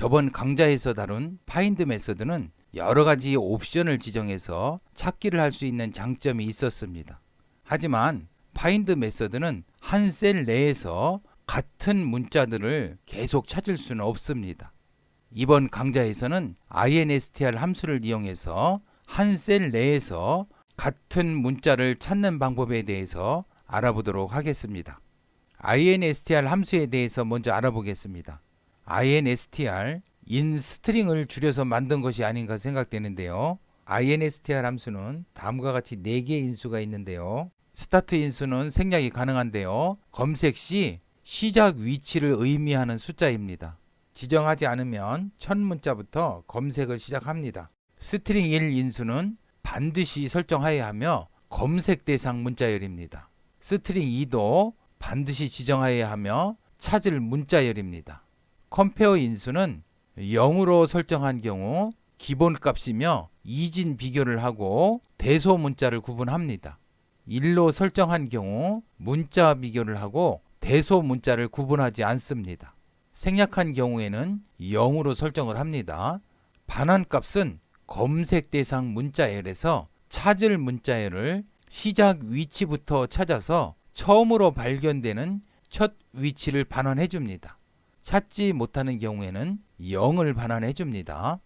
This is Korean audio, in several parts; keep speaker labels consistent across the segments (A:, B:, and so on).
A: 저번 강좌에서 다룬 파인드 메서드는 여러 가지 옵션을 지정해서 찾기를 할 수 있는 장점이 있었습니다. 하지만 파인드 메서드는 한 셀 내에서 같은 문자들을 계속 찾을 수는 없습니다. 이번 강좌에서는 instr 함수를 이용해서 한 셀 내에서 같은 문자를 찾는 방법에 대해서 알아보도록 하겠습니다. instr 함수에 대해서 먼저 알아보겠습니다. instr, 인스트링을 줄여서 만든 것이 아닌가 생각되는데요. instr 함수는 다음과 같이 4개의 인수가 있는데요. 스타트 인수는 생략이 가능한데요. 검색 시 시작 위치를 의미하는 숫자입니다. 지정하지 않으면 첫 문자부터 검색을 시작합니다. 스트링 1 인수는 반드시 설정하여야 하며 검색 대상 문자열입니다. 스트링 2도 반드시 지정하여야 하며 찾을 문자열입니다. 컴페어 인수는 0으로 설정한 경우 기본값이며 이진 비교를 하고 대소 문자를 구분합니다. 1로 설정한 경우 문자 비교를 하고 대소 문자를 구분하지 않습니다. 생략한 경우에는 0으로 설정을 합니다. 반환값은 검색 대상 문자열에서 찾을 문자열을 시작 위치부터 찾아서 처음으로 발견되는 첫 위치를 반환해 줍니다. 찾지 못하는 경우에는 0을 반환해 줍니다.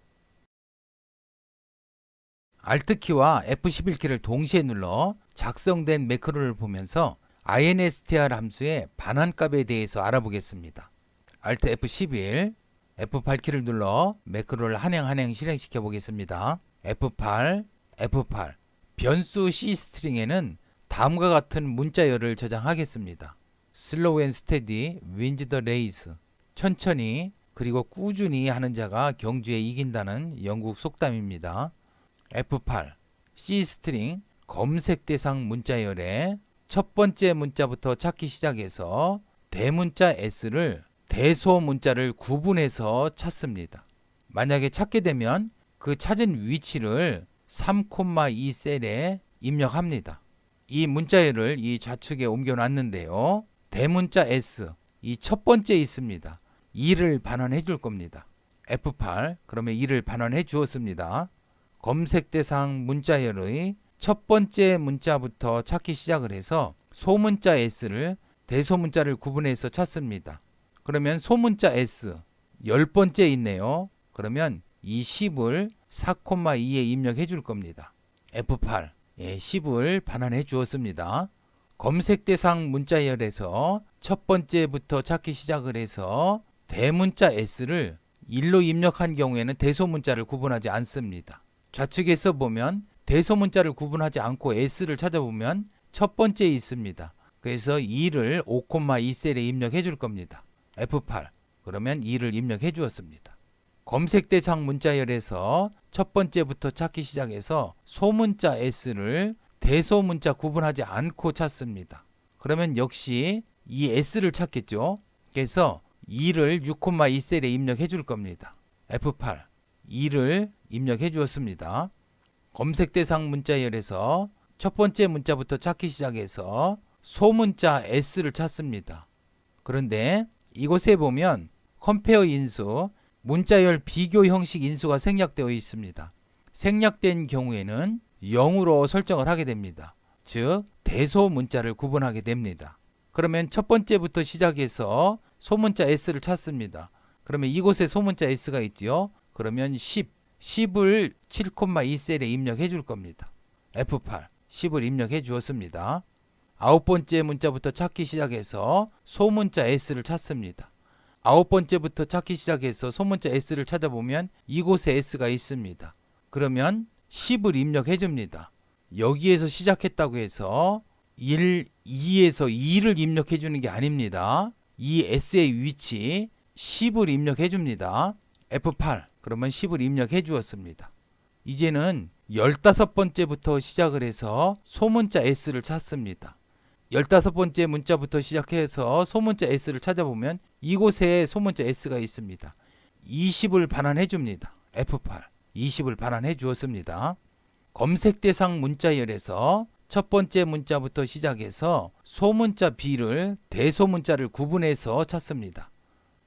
A: Alt키와 F11키를 동시에 눌러 작성된 매크로를 보면서 instr 함수의 반환값에 대해서 알아보겠습니다. Alt F11, F8키를 눌러 매크로를 한행 실행시켜 보겠습니다. F8, F8 변수 C 스트링에는 다음과 같은 문자열을 저장하겠습니다. Slow and steady wins the race. 천천히 그리고 꾸준히 하는 자가 경주에 이긴다는 영국 속담입니다. F8 C 스트링 검색 대상 문자열에 첫 번째 문자부터 찾기 시작해서 대문자 S를 대소 문자를 구분해서 찾습니다. 만약에 찾게 되면 그 찾은 위치를 3,2 셀에 입력합니다. 이 문자열을 이 좌측에 옮겨 놨는데요. 대문자 S 이 첫 번째 있습니다. 2를 반환해 줄 겁니다. F8 그러면 2를 반환해 주었습니다. 검색 대상 문자열의 첫 번째 문자부터 찾기 시작을 해서 소문자 S를 대소문자를 구분해서 찾습니다. 그러면 소문자 S 10번째 있네요. 그러면 이 10을 4,2에 입력해 줄 겁니다. F8 10을 반환해 주었습니다. 검색 대상 문자열에서 첫 번째부터 찾기 시작을 해서 대문자 S를 1로 입력한 경우에는 대소문자를 구분하지 않습니다. 좌측에서 보면 대소문자를 구분하지 않고 S를 찾아보면 첫 번째 있습니다. 그래서 2를 5,2 셀에 입력해 줄 겁니다. F8 그러면 2를 입력해 주었습니다. 검색 대상 문자열에서 첫 번째부터 찾기 시작해서 소문자 S를 대소문자 구분하지 않고 찾습니다. 그러면 역시 이 S를 찾겠죠. 그래서 2를 6,2 셀에 입력해 줄 겁니다. F8 2를 입력해 주었습니다. 검색 대상 문자열에서 첫 번째 문자부터 찾기 시작해서 소문자 S를 찾습니다. 그런데 이곳에 보면 컴페어 인수, 문자열 비교 형식 인수가 생략되어 있습니다. 생략된 경우에는 0으로 설정을 하게 됩니다. 즉 대소 문자를 구분하게 됩니다. 그러면 첫 번째부터 시작해서 소문자 S를 찾습니다. 그러면 이곳에 소문자 S가 있죠. 그러면 10을 7,2 셀에 입력해 줄 겁니다. F8 10을 입력해 주었습니다. 아홉 번째 문자부터 찾기 시작해서 소문자 S를 찾습니다. 아홉 번째부터 찾기 시작해서 소문자 S를 찾아보면 이곳에 S가 있습니다. 그러면 10을 입력해 줍니다. 여기에서 시작했다고 해서 1, 2에서 2를 입력해 주는 게 아닙니다. 이 S의 위치 10을 입력해 줍니다. F8 그러면 10을 입력해 주었습니다. 이제는 15번째부터 시작을 해서 소문자 S를 찾습니다. 15번째 문자부터 시작해서 소문자 S를 찾아보면 이곳에 소문자 S가 있습니다. 20을 반환해 줍니다. F8 20을 반환해 주었습니다. 검색 대상 문자열에서 첫 번째 문자부터 시작해서 소문자 B를 대소문자를 구분해서 찾습니다.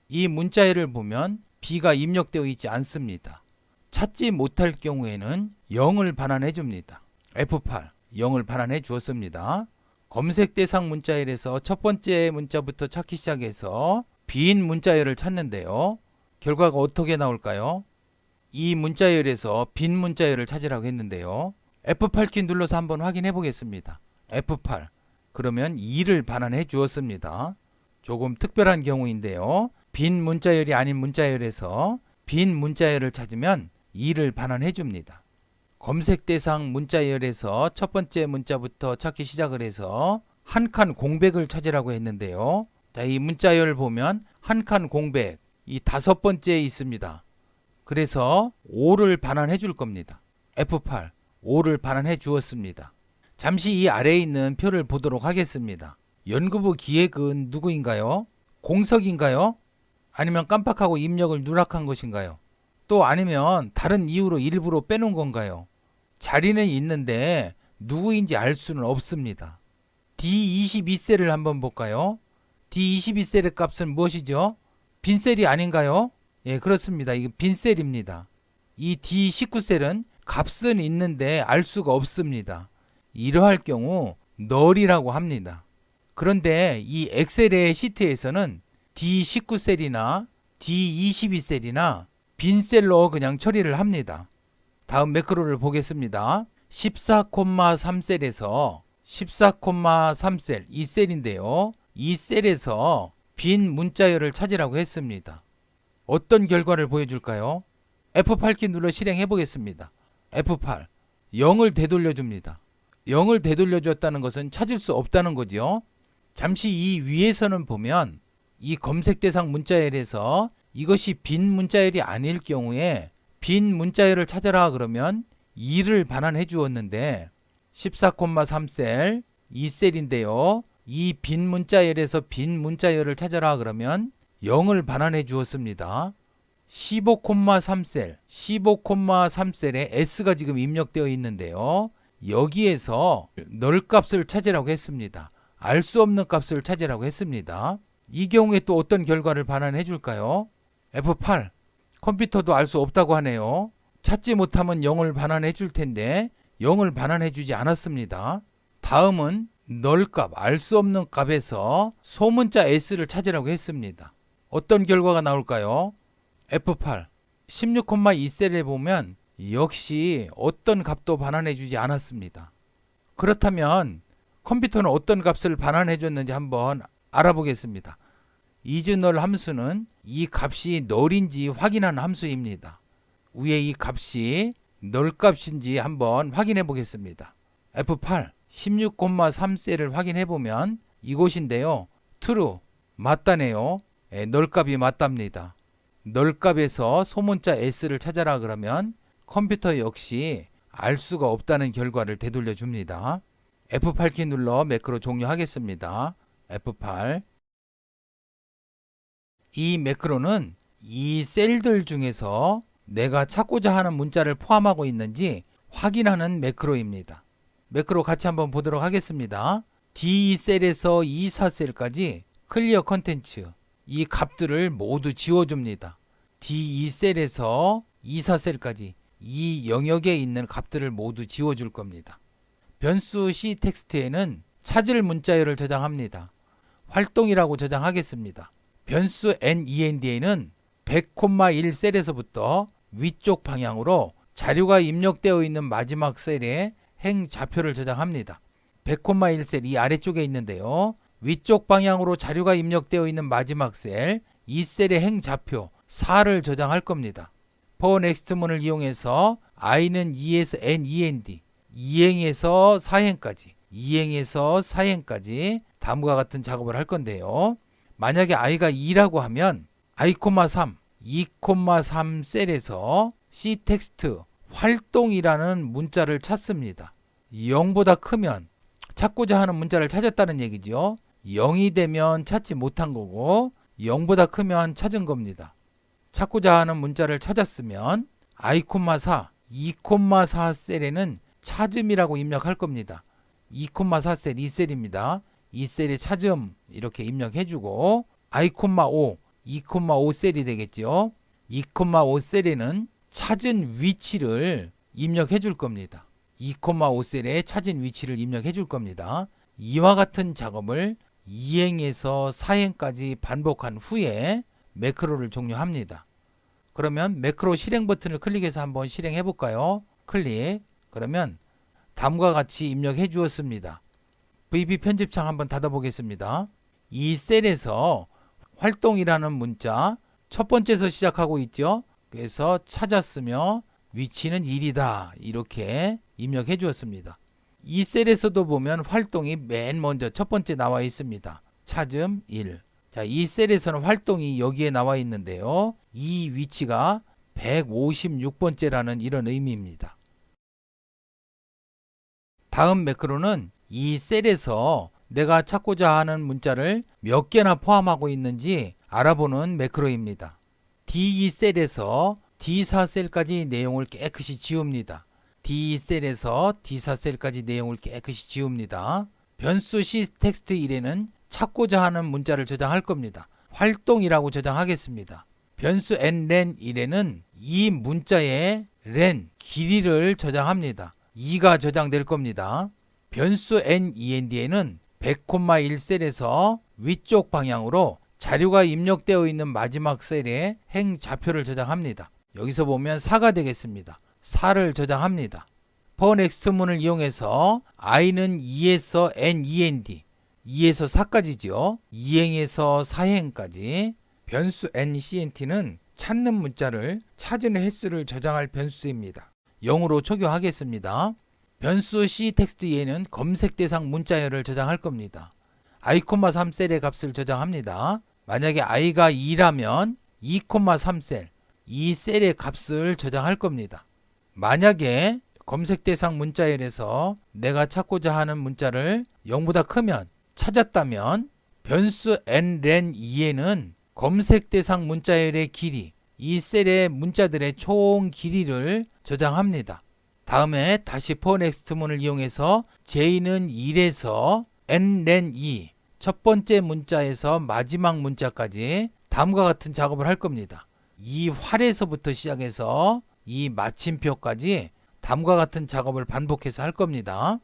A: 이 문자열을 보면 B가 입력되어 있지 않습니다. 찾지 못할 경우에는 0을 반환해 줍니다. F8 0을 반환해 주었습니다. 검색 대상 문자열에서 첫 번째 문자부터 찾기 시작해서 빈 문자열을 찾는데요. 결과가 어떻게 나올까요? 이 문자열에서 빈 문자열을 찾으라고 했는데요. F8키 눌러서 한번 확인해 보겠습니다. F8 그러면 2를 반환해 주었습니다. 조금 특별한 경우인데요. 빈 문자열이 아닌 문자열에서 빈 문자열을 찾으면 2를 반환해 줍니다. 검색 대상 문자열에서 첫 번째 문자부터 찾기 시작을 해서 한 칸 공백을 찾으라고 했는데요. 자, 이 문자열 보면 한 칸 공백 이 다섯 번째에 있습니다. 그래서 5를 반환해 줄 겁니다. F8 5를 반환해 주었습니다. 잠시 이 아래에 있는 표를 보도록 하겠습니다. 연구부 기획은 누구인가요? 공석인가요? 아니면 깜빡하고 입력을 누락한 것인가요? 또 아니면 다른 이유로 일부러 빼놓은 건가요? 자리는 있는데 누구인지 알 수는 없습니다. D22셀을 한번 볼까요? D22셀의 값은 무엇이죠? 빈셀이 아닌가요? 예, 그렇습니다. 이거 빈셀입니다. 이 D19셀은 값은 있는데 알 수가 없습니다. 이러할 경우 널이라고 합니다. 그런데 이 엑셀의 시트에서는 D19셀이나 D22셀이나 빈셀로 그냥 처리를 합니다. 다음 매크로를 보겠습니다. 14,3셀에서 14,3셀 이 셀인데요. 이 셀에서 빈 문자열을 찾으라고 했습니다. 어떤 결과를 보여줄까요? F8키 눌러 실행해 보겠습니다. F8 0을 되돌려 줍니다. 0을 되돌려 줬다는 것은 찾을 수 없다는 거죠. 잠시 이 위에서는 보면 이 검색 대상 문자열에서 이것이 빈 문자열이 아닐 경우에 빈 문자열을 찾아라 그러면 2를 반환해 주었는데 14,3셀 2셀인데요. 이 빈 문자열에서 빈 문자열을 찾아라 그러면 0을 반환해 주었습니다. 15,3셀 15,3셀에 S가 지금 입력되어 있는데요. 여기에서 널 값을 찾으라고 했습니다. 알 수 없는 값을 찾으라고 했습니다. 이 경우에 또 어떤 결과를 반환해 줄까요? F8 컴퓨터도 알 수 없다고 하네요. 찾지 못하면 0을 반환해 줄 텐데 0을 반환해 주지 않았습니다. 다음은 널 값, 알 수 없는 값에서 소문자 S를 찾으라고 했습니다. 어떤 결과가 나올까요? F8 16,2셀에 보면 역시 어떤 값도 반환해 주지 않았습니다. 그렇다면 컴퓨터는 어떤 값을 반환해 줬는지 한번 알아보겠습니다. isNull 함수는 이 값이 널인지 확인하는 함수입니다. 위에 이 값이 널 값인지 한번 확인해 보겠습니다. F8 16,3셀을 확인해 보면 이곳인데요. true 맞다네요. 널 값이 맞답니다. 널 값에서 소문자 S를 찾아라 그러면 컴퓨터 역시 알 수가 없다는 결과를 되돌려 줍니다. F8키 눌러 매크로 종료하겠습니다. F8 이 매크로는 이 셀들 중에서 내가 찾고자 하는 문자를 포함하고 있는지 확인하는 매크로입니다. 매크로 같이 한번 보도록 하겠습니다. D2셀에서 E4셀까지 클리어 컨텐츠 이 값들을 모두 지워줍니다. D2셀에서 E4셀까지 이 영역에 있는 값들을 모두 지워줄 겁니다. 변수 C 텍스트에는 찾을 문자열을 저장합니다. 활동이라고 저장하겠습니다. 변수 NEND에는 100,1셀에서부터 위쪽 방향으로 자료가 입력되어 있는 마지막 셀에 행 좌표를 저장합니다. 100,1셀 이 아래쪽에 있는데요. 위쪽 방향으로 자료가 입력되어 있는 마지막 셀, 이 셀의 행 좌표 4를 저장할 겁니다. for next문을 이용해서 i는 2에서 NEND 2행에서 4행까지 2행에서 4행까지 다음과 같은 작업을 할 건데요. 만약에 i가 2라고 하면 i,3 2,3 셀에서 C 텍스트 활동이라는 문자를 찾습니다. 0보다 크면 찾고자 하는 문자를 찾았다는 얘기죠. 0이 되면 찾지 못한 거고 0보다 크면 찾은 겁니다. 찾고자 하는 문자를 찾았으면 i,4 2,4 셀에는 찾음이라고 입력할 겁니다. 2,4셀 2셀입니다. 2셀에 찾음 이렇게 입력해주고 i,5 2,5셀이 되겠죠. 2,5셀에는 찾은 위치를 입력해 줄 겁니다. 2,5셀에 찾은 위치를 입력해 줄 겁니다. 이와 같은 작업을 2행에서 4행까지 반복한 후에 매크로를 종료합니다. 그러면 매크로 실행 버튼을 클릭해서 한번 실행해 볼까요? 클릭. 그러면 다음과 같이 입력해 주었습니다. VB 편집창 한번 닫아 보겠습니다. 이 셀에서 활동이라는 문자 첫 번째에서 시작하고 있죠. 그래서 찾았으며 위치는 1이다. 이렇게 입력해 주었습니다. 이 셀에서도 보면 활동이 맨 먼저 첫 번째 나와 있습니다. 찾음 1. 자, 이 셀에서는 활동이 여기에 나와 있는데요. 이 위치가 156번째라는 이런 의미입니다. 다음 매크로는 이 셀에서 내가 찾고자 하는 문자를 몇 개나 포함하고 있는지 알아보는 매크로입니다. D2 셀에서 D4 셀까지 내용을 깨끗이 지웁니다. D2 셀에서 D4 셀까지 내용을 깨끗이 지웁니다. 변수 C 텍스트 1에는 찾고자 하는 문자를 저장할 겁니다. 활동이라고 저장하겠습니다. 변수 nlen 1에는 이 문자의 len 길이를 저장합니다. 2가 저장될 겁니다. 변수 nend에는 100,1셀에서 위쪽 방향으로 자료가 입력되어 있는 마지막 셀에 행 좌표를 저장합니다. 여기서 보면 4가 되겠습니다. 4를 저장합니다. perNext문을 이용해서 i는 2에서 nend 2에서 4까지죠. 2행에서 4행까지. 변수 ncnt는 찾는 문자를 찾은 횟수를 저장할 변수입니다. 0으로 초기화하겠습니다. 변수 cText에는 검색 대상 문자열을 저장할 겁니다. i,3 셀의 값을 저장합니다. 만약에 i가 2라면 2,3셀, 이 셀의 값을 저장할 겁니다. 만약에 검색 대상 문자열에서 내가 찾고자 하는 문자를 0보다 크면 찾았다면 변수 nlen2에는 검색 대상 문자열의 길이, 이 셀의 문자들의 총 길이를 저장합니다. 다음에 다시 perNext문을 이용해서 j는 1에서 nlen2 첫 번째 문자에서 마지막 문자까지 다음과 같은 작업을 할 겁니다. 이 활에서부터 시작해서 이 마침표까지 다음과 같은 작업을 반복해서 할 겁니다.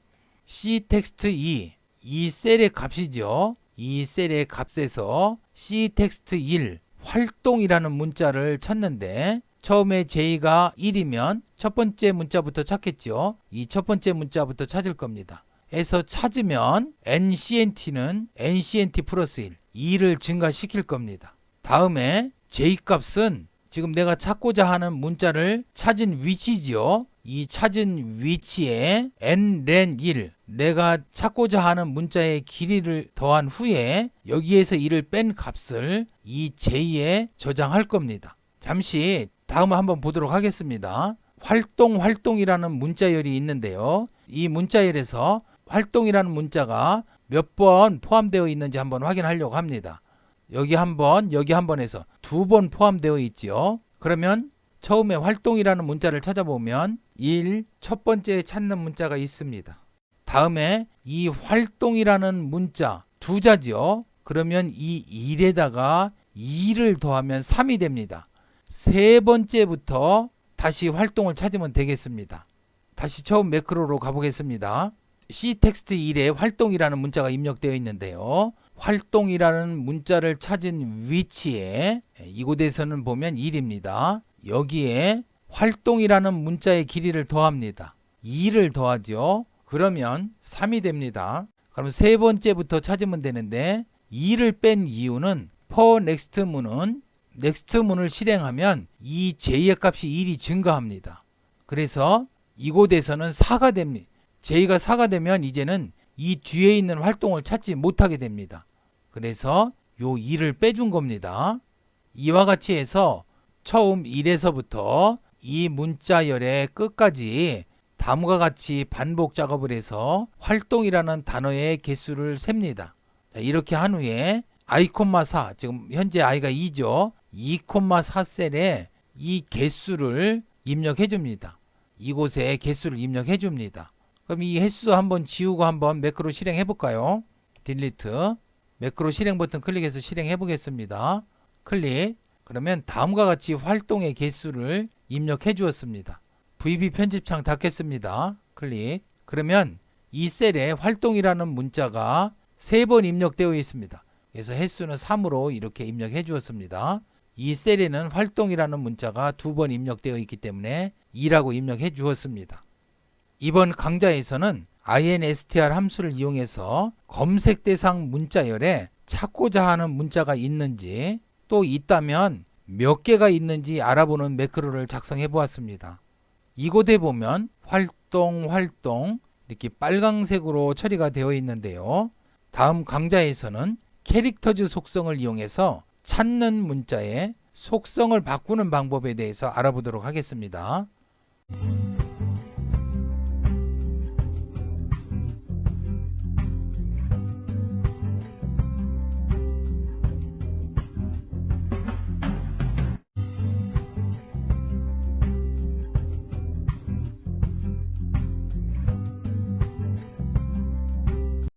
A: cText2 이 셀의 값이죠. 이 셀의 값에서 cText1 활동이라는 문자를 찾는데 처음에 j가 1이면 첫 번째 문자부터 찾겠죠. 이 첫 번째 문자부터 찾을 겁니다. 해서 찾으면 ncnt는 ncnt 플러스 1, 2를 증가시킬 겁니다. 다음에 j값은 지금 내가 찾고자 하는 문자를 찾은 위치지요. 이 찾은 위치에 nlen1 내가 찾고자 하는 문자의 길이를 더한 후에 여기에서 1을 뺀 값을 이 j에 저장할 겁니다. 잠시 다음 한번 보도록 하겠습니다. 활동이라는 문자열이 있는데요. 이 문자열에서 활동이라는 문자가 몇 번 포함되어 있는지 한번 확인하려고 합니다. 여기 한 번, 여기 한 번에서 2번 포함되어 있지요. 그러면 처음에 활동이라는 문자를 찾아보면 1, 첫 번째 찾는 문자가 있습니다. 다음에 이 활동이라는 문자 두 자지요. 그러면 이 1에다가 2를 더하면 3이 됩니다. 세 번째부터 다시 활동을 찾으면 되겠습니다. 다시 처음 매크로로 가보겠습니다. cText1에 활동이라는 문자가 입력되어 있는데요. 활동이라는 문자를 찾은 위치에 이곳에서는 보면 1입니다. 여기에 활동이라는 문자의 길이를 더합니다. 2를 더하죠. 그러면 3이 됩니다. 그럼 세 번째부터 찾으면 되는데 2를 뺀 이유는 perNext문은 넥스트문을 실행하면 이 j의 값이 1이 증가합니다. 그래서 이곳에서는 4가 됩니다. j가 4가 되면 이제는 이 뒤에 있는 활동을 찾지 못하게 됩니다. 그래서 요 2를 빼준 겁니다. 이와 같이 해서 처음 1에서부터 이 문자열의 끝까지 다음과 같이 반복 작업을 해서 활동이라는 단어의 개수를 셉니다. 자, 이렇게 한 후에 i,4 지금 현재 i가 2죠. 2,4셀에 이 개수를 입력해 줍니다. 이곳에 개수를 입력해 줍니다. 그럼 이 횟수 한번 지우고 한번 매크로 실행해 볼까요? 딜리트 매크로 실행 버튼 클릭해서 실행해 보겠습니다. 클릭. 그러면 다음과 같이 활동의 개수를 입력해 주었습니다. VB 편집창 닫겠습니다. 클릭. 그러면 이 셀에 활동이라는 문자가 3번 입력되어 있습니다. 그래서 횟수는 3으로 이렇게 입력해 주었습니다. 이 셀에는 활동이라는 문자가 2번 입력되어 있기 때문에 2라고 입력해 주었습니다. 이번 강좌에서는 instr 함수를 이용해서 검색 대상 문자열에 찾고자 하는 문자가 있는지 또 있다면 몇 개가 있는지 알아보는 매크로를 작성해 보았습니다. 이곳에 보면 활동 이렇게 빨강색으로 처리가 되어 있는데요. 다음 강좌에서는 캐릭터즈 속성을 이용해서 찾는 문자의 속성을 바꾸는 방법에 대해서 알아보도록 하겠습니다.